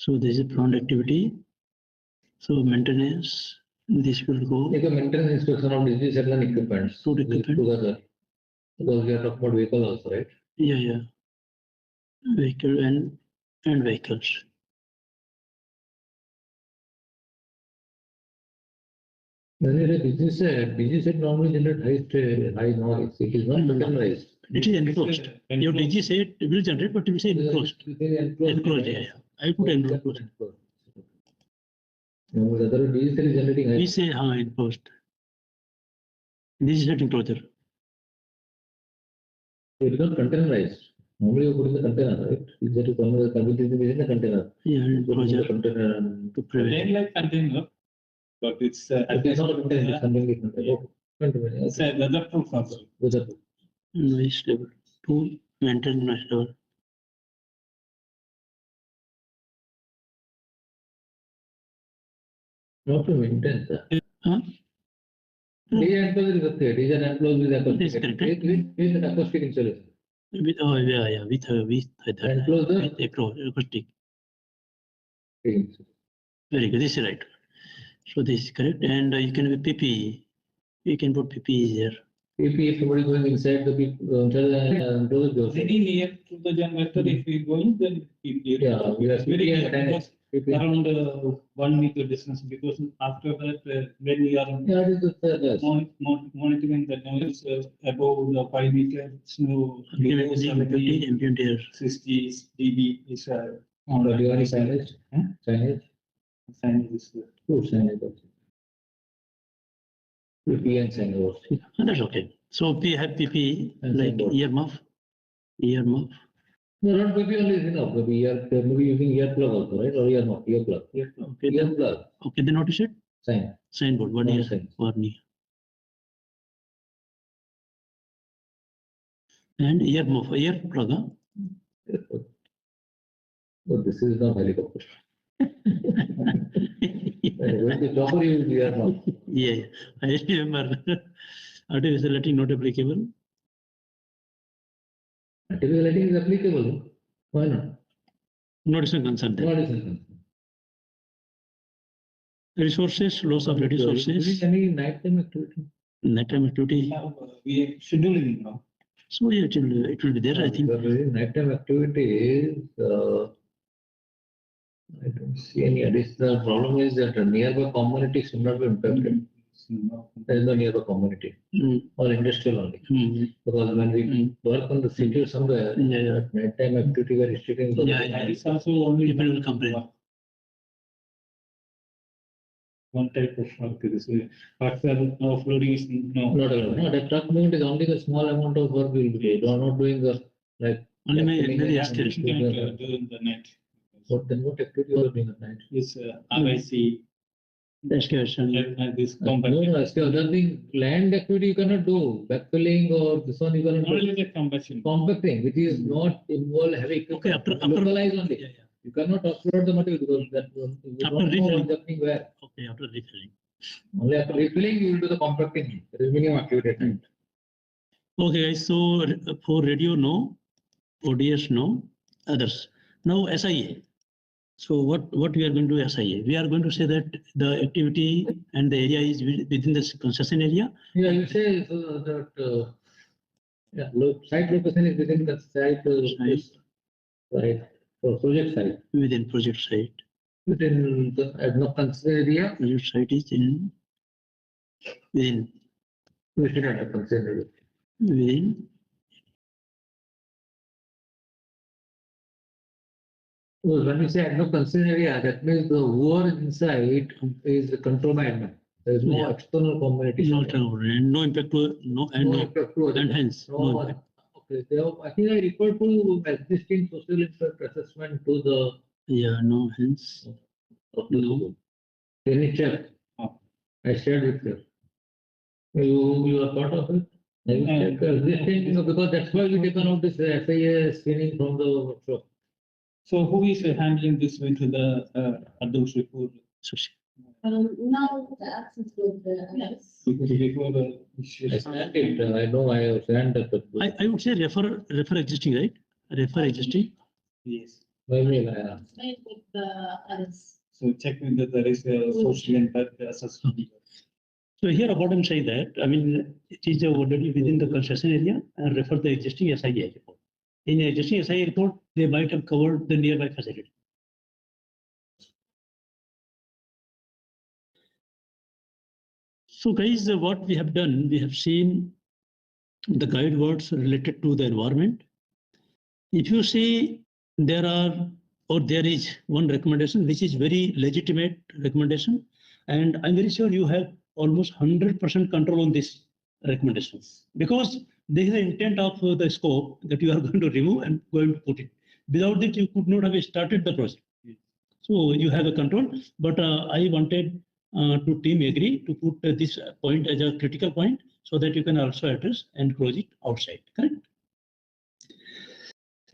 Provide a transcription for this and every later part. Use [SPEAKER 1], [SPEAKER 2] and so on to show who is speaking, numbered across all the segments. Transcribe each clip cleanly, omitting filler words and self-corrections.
[SPEAKER 1] So this is plant activity. So maintenance, this will go.
[SPEAKER 2] Like a maintenance inspection of disease and equipment.
[SPEAKER 1] Food equipment.
[SPEAKER 2] Together. Because we are talking about vehicle also, right?
[SPEAKER 1] Yeah. Vehicle and vehicles.
[SPEAKER 2] When you say busy set normally generate high noise. It is not containerized.
[SPEAKER 1] It is enclosed. Your DG set will generate, but it will say enclosed. Enclosed, yeah. I put enclosed.
[SPEAKER 2] No, the other DG set is generating high.
[SPEAKER 1] We say enclosed. This is not enclosure.
[SPEAKER 2] It is not containerized. Normally you put in the container, right? That is one of the capabilities within the container.
[SPEAKER 1] Yeah, enclosure
[SPEAKER 2] Container
[SPEAKER 1] to prevent.
[SPEAKER 3] Like container, but it's
[SPEAKER 2] it is not a container, it's something different.
[SPEAKER 3] it's a weatherproof also.
[SPEAKER 2] Weatherproof.
[SPEAKER 1] Noise level. To maintain noise level.
[SPEAKER 2] Not to maintain, sir.
[SPEAKER 1] Huh?
[SPEAKER 2] DG enclosure is okay. DG enclosure with
[SPEAKER 1] This is
[SPEAKER 2] acoustic.
[SPEAKER 1] correct.
[SPEAKER 2] With an acoustic insulation.
[SPEAKER 1] With yeah, with that.
[SPEAKER 2] Enclosure.
[SPEAKER 1] With acoustic.
[SPEAKER 2] Yes.
[SPEAKER 1] Very good. This is right. So this is correct. And you can have PPE. You can put PPE here.
[SPEAKER 2] If somebody going inside the enclosure,
[SPEAKER 3] Very near to the generator, if we going, then
[SPEAKER 2] yeah, we are
[SPEAKER 3] very near, because
[SPEAKER 2] PPE.
[SPEAKER 3] around 1 meter distance, because after that, when we are
[SPEAKER 2] Yeah, it is the
[SPEAKER 3] monitoring the noise above the 5 meters, no, below 70,
[SPEAKER 1] Ambient air.
[SPEAKER 3] 60 dB is on
[SPEAKER 2] Do you have any
[SPEAKER 3] the
[SPEAKER 2] signage? Signage?
[SPEAKER 3] signage is
[SPEAKER 2] Good signage also. PPE and signage also.
[SPEAKER 1] That's okay. So we have PPE
[SPEAKER 2] And
[SPEAKER 1] like
[SPEAKER 2] signboard.
[SPEAKER 1] earmuff.
[SPEAKER 2] No, not PPE only is enough. Maybe using earplug also, right? Or earmuff, earplug.
[SPEAKER 1] Okay, then
[SPEAKER 2] Earplug.
[SPEAKER 1] okay. Then what is it?
[SPEAKER 2] Sign.
[SPEAKER 1] Signboard. One
[SPEAKER 2] No
[SPEAKER 1] year.
[SPEAKER 2] sign.
[SPEAKER 1] 1 year. And ear plug.
[SPEAKER 2] Earplug. But this is not helicopter. When the chopper you will earmuff.
[SPEAKER 1] Yeah, I remember. Artificial lighting not applicable.
[SPEAKER 2] Artificial lighting is applicable. Why not?
[SPEAKER 1] Not is a concern there.
[SPEAKER 2] What is it?
[SPEAKER 1] Resources, loss of
[SPEAKER 2] Is
[SPEAKER 1] resources,
[SPEAKER 2] it any nighttime activity?
[SPEAKER 1] nighttime activity.
[SPEAKER 3] we are scheduling now.
[SPEAKER 1] So yeah, it will be there. I think.
[SPEAKER 2] Nighttime activity is. I don't see any additional problem. Is that a nearby community should not be impacted. There is no nearby community or industrial only. Because when we work on the city or somewhere, nighttime activity we are restricting.
[SPEAKER 3] That is also only
[SPEAKER 1] People will complain.
[SPEAKER 3] One type of work. This is partial offloading is no.
[SPEAKER 2] Not allowed. No, the truck movement is only the small amount of work we will do. They are not doing the like.
[SPEAKER 1] Only maybe
[SPEAKER 3] Excavation can do in the night.
[SPEAKER 2] What activity you are doing at night?
[SPEAKER 3] Is RIC.
[SPEAKER 1] Excavation.
[SPEAKER 3] This
[SPEAKER 2] No, other thing, land activity you cannot do. Backfilling or this one you cannot do.
[SPEAKER 3] Only the combustion.
[SPEAKER 2] Compacting, which is not involve heavy equipment.
[SPEAKER 1] Okay, after
[SPEAKER 2] localize only.
[SPEAKER 1] Yeah.
[SPEAKER 2] You cannot offload the material because that you
[SPEAKER 1] After
[SPEAKER 2] don't know
[SPEAKER 1] refilling.
[SPEAKER 2] what's happening where.
[SPEAKER 1] Okay, after refilling.
[SPEAKER 2] Only after refilling you will do the compacting. There is minimum activity at night.
[SPEAKER 1] Okay, guys. So for radio, no. ODS, no. Others. Now SIA. So what we are going to do SIA? We are going to say that the activity and the area is within the concession area.
[SPEAKER 2] Yeah, you say that site location is within the site. Right. So project site.
[SPEAKER 1] Within project site.
[SPEAKER 2] Within the concession area.
[SPEAKER 1] Project site is within
[SPEAKER 2] Concession area.
[SPEAKER 1] within.
[SPEAKER 2] So when we say no concession area, that means the whoever inside is controlled by admin. There is no external community.
[SPEAKER 1] No impact to
[SPEAKER 2] impact to
[SPEAKER 1] and hence no impact.
[SPEAKER 2] Okay, I think I refer to existing social impact assessment to the
[SPEAKER 1] no hence.
[SPEAKER 2] No. Can you check? I shared with you. You are part of it? Have you checked existing? Because that's why we taken out this SIA screening from the workshop.
[SPEAKER 3] So who is handling this with the Adobe report?
[SPEAKER 4] Now the access with the
[SPEAKER 3] Before
[SPEAKER 2] I sent it. I know I have sent that.
[SPEAKER 1] I would say refer existing, right? Refer existing.
[SPEAKER 3] yes.
[SPEAKER 2] Maybe,
[SPEAKER 4] Made with the others.
[SPEAKER 3] So check whether there is a social impact assessment.
[SPEAKER 1] So here about I'm saying that, I mean, it is already within the concession area and refer the existing SIA report. In the existing SIA report, they might have covered the nearby facility. So guys, what we have done, we have seen the guide words related to the environment. If you see there is one recommendation which is very legitimate recommendation, and I'm very sure you have almost 100% control on this recommendations, because this is the intent of the scope that you are going to remove and going to put it. Without it, you could not have started the project. So you have a control, but I wanted to team agree to put this point as a critical point so that you can also address and close it outside, correct?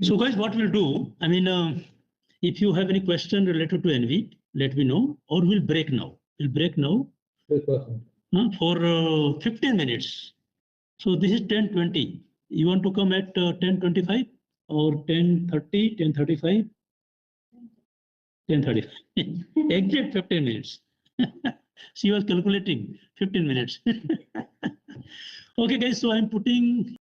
[SPEAKER 1] So guys, what we'll do, I mean, if you have any question related to ENVID, let me know, or we'll break now. We'll break now for 15 minutes. So this is 10:20. You want to come at 10:25 or 10:30, 10:35? 10:35. Exact 15 minutes. She was calculating 15 minutes. Okay, guys, so I'm putting